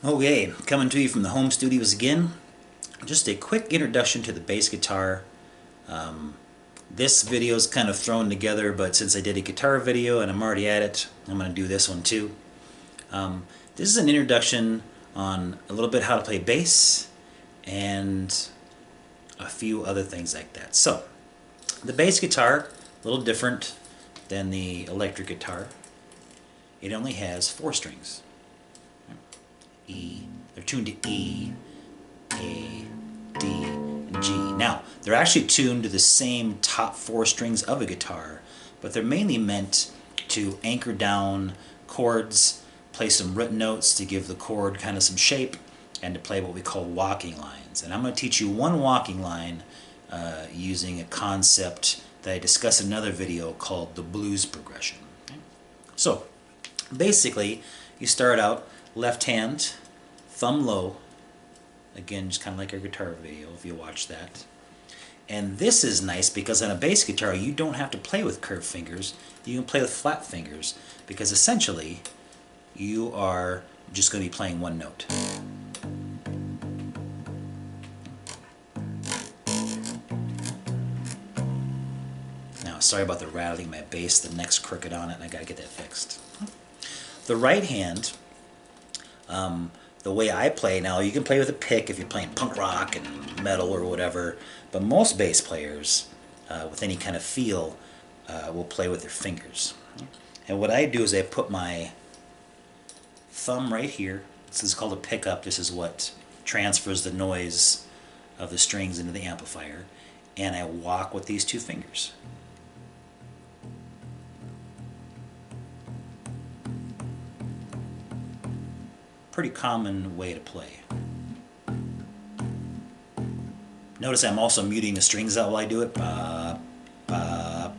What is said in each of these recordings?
Okay, coming to you from the home studios again. Just a quick introduction to the bass guitar. This video is kind of thrown together, but since I did a guitar video and I'm already at it, I'm going to do this one too. This is an introduction on a little bit how to play bass and a few other things like that. So, the bass guitar, a little different than the electric guitar. It only has 4 strings. E, they're tuned to E, A, D, and G. Now, they're actually tuned to the same top 4 strings of a guitar, but they're mainly meant to anchor down chords, play some root notes to give the chord kind of some shape, and to play what we call walking lines. And I'm going to teach you one walking line using a concept that I discussed in another video called the blues progression. Okay? So, basically, you start out left hand, thumb low, again just kind of like our guitar video if you watch that. And this is nice because on a bass guitar you don't have to play with curved fingers, you can play with flat fingers, because essentially you are just going to be playing one note. Now sorry about the rattling my bass, the neck's crooked on it and I gotta get that fixed. The right hand, the way I play now, you can play with a pick if you're playing punk rock and metal or whatever, but most bass players with any kind of feel will play with their fingers. And what I do is I put my thumb right here. This is called a pickup. This is what transfers the noise of the strings into the amplifier, and I walk with these 2 fingers. Pretty common way to play. Notice I'm also muting the strings out while I do it. Ba, ba,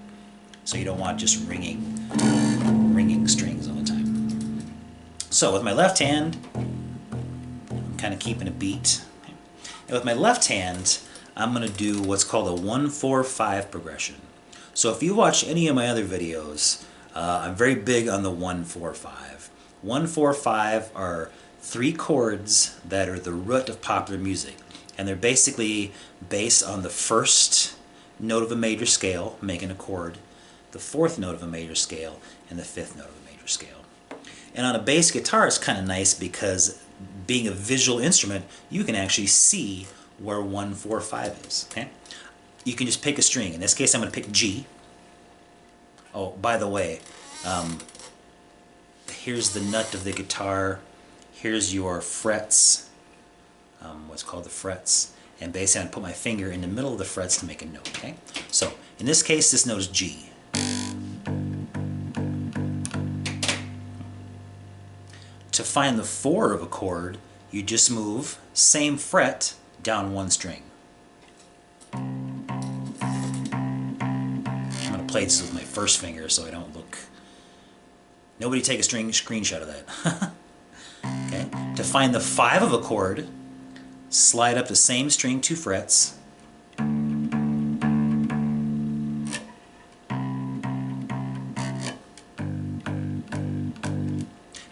so you don't want just ringing strings all the time. So with my left hand, I'm kind of keeping a beat. And with my left hand, I'm going to do what's called a 1-4-5 progression. So if you watch any of my other videos, I'm very big on the 1-4-5. 1-4-5 are 3 chords that are the root of popular music, and they're basically based on the first note of a major scale, making a chord, the 4th note of a major scale, and the 5th note of a major scale. And on a bass guitar it's kind of nice because being a visual instrument, you can actually see where 1-4-5 is. Okay? You can just pick a string. In this case I'm going to pick G. Oh, by the way, here's the nut of the guitar. Here's your frets, what's called the frets, and basically I'm going to put my finger in the middle of the frets to make a note. Okay? So, in this case, this note is G. To find the 4 of a chord, you just move, same fret, down 1 string. I'm going to play this with my first finger so I don't look... Nobody take a screenshot of that. Okay. To find the 5 of a chord, slide up the same string 2 frets.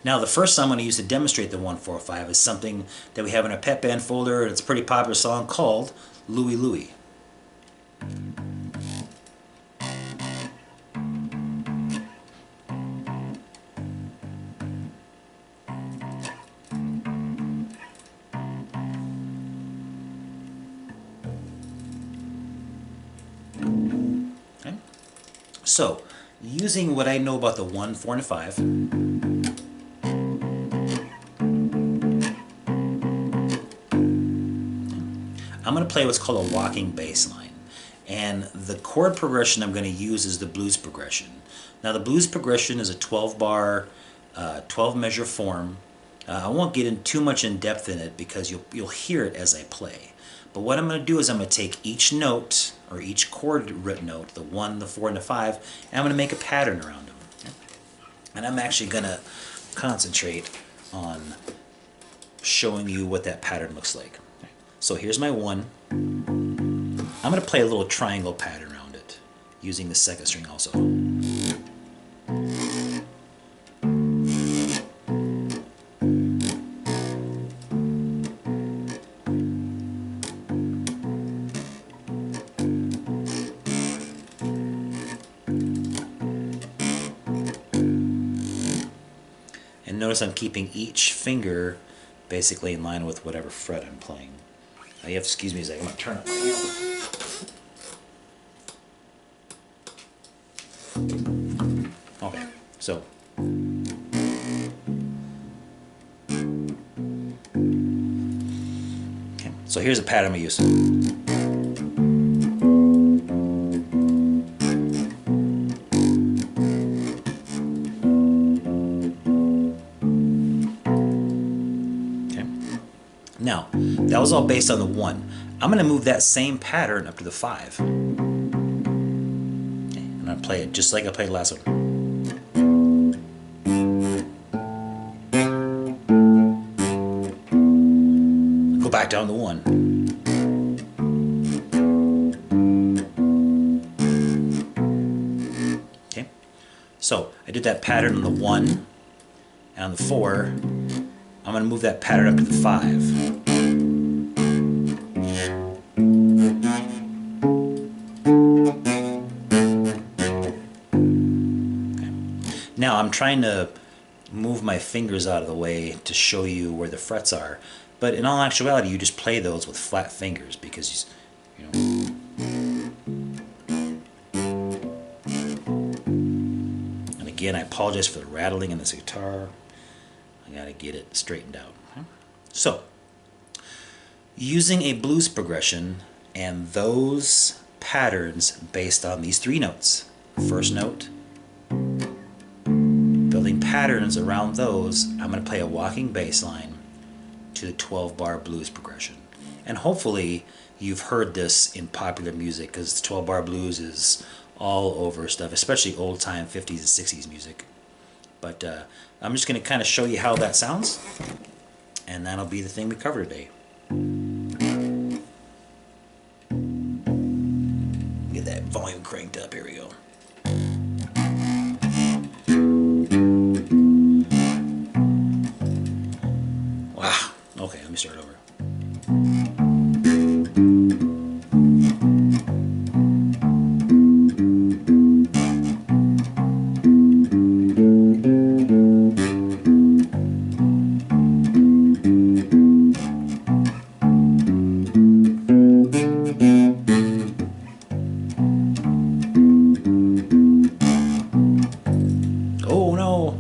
Now the first song I'm going to use to demonstrate the 1-4-5 is something that we have in our pep band folder. It's a pretty popular song called Louie Louie. Okay. So, using what I know about the 1, 4, and 5, I'm going to play what's called a walking bass line. And the chord progression I'm going to use is the blues progression. Now the blues progression is a 12-bar, 12-measure form. I won't get in too much in depth in it because you'll hear it as I play. But what I'm going to do is I'm going to take each note, or each chord root note, the 1, the 4, and the 5, and I'm going to make a pattern around them. And I'm actually going to concentrate on showing you what that pattern looks like. So here's my 1. I'm going to play a little triangle pattern around it, using the 2nd string also. And notice I'm keeping each finger basically in line with whatever fret I'm playing. Now you have to excuse me a second, I'm going to turn up my amp. Okay, so here's a pattern I'm going to use. Okay. Now, that was all based on the 1. I'm going to move that same pattern up to the 5. Okay. I'm going to play it just like I played the last one. Back down to 1. Okay, so I did that pattern on the 1 and on the 4. I'm going to move that pattern up to the 5. Okay. Now I'm trying to move my fingers out of the way to show you where the frets are. But in all actuality, you just play those with flat fingers because, you know. And again, I apologize for the rattling in this guitar. I gotta get it straightened out. So, using a blues progression and those patterns based on these 3 notes. First note, building patterns around those, I'm gonna play a walking bass line to the 12-bar blues progression. And hopefully you've heard this in popular music because the 12-bar blues is all over stuff, especially old-time 50s and 60s music. But I'm just going to kind of show you how that sounds, and that'll be the thing we cover today. Get that volume cranked up. Here we go. Wow. Okay, let me start over. Oh no!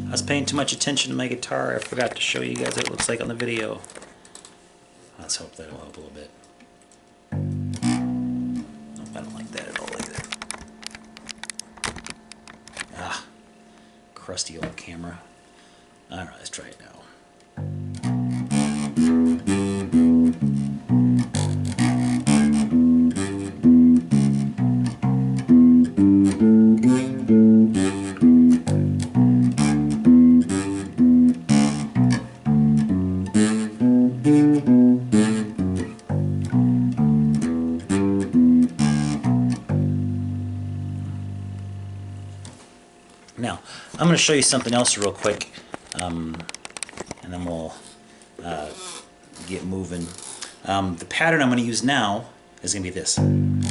I was paying too much attention to my guitar. I forgot to show you guys what it looks like on the video. Let's hope that'll help a little bit. Nope, I don't like that at all either. Ah, crusty old camera. Alright, let's try it now. Now, I'm going to show you something else real quick, and then we'll get moving. The pattern I'm going to use now is going to be this. And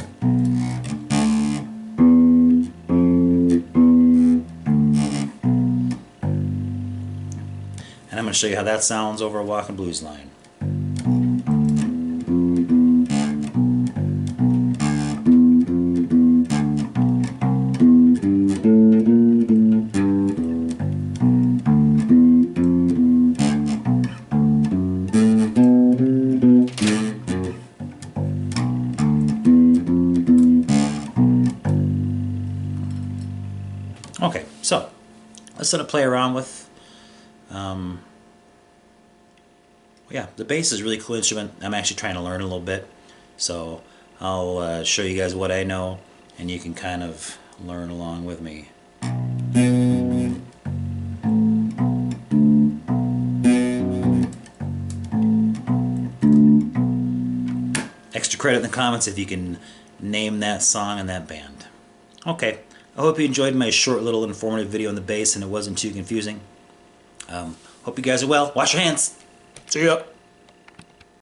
I'm going to show you how that sounds over a walking blues line. Okay, so let's sort of play around with. Yeah, the bass is a really cool instrument. I'm actually trying to learn a little bit, so I'll show you guys what I know, and you can kind of learn along with me. Extra credit in the comments if you can name that song and that band. Okay, I hope you enjoyed my short little informative video on the bass and it wasn't too confusing. Hope you guys are well. Wash your hands. See ya.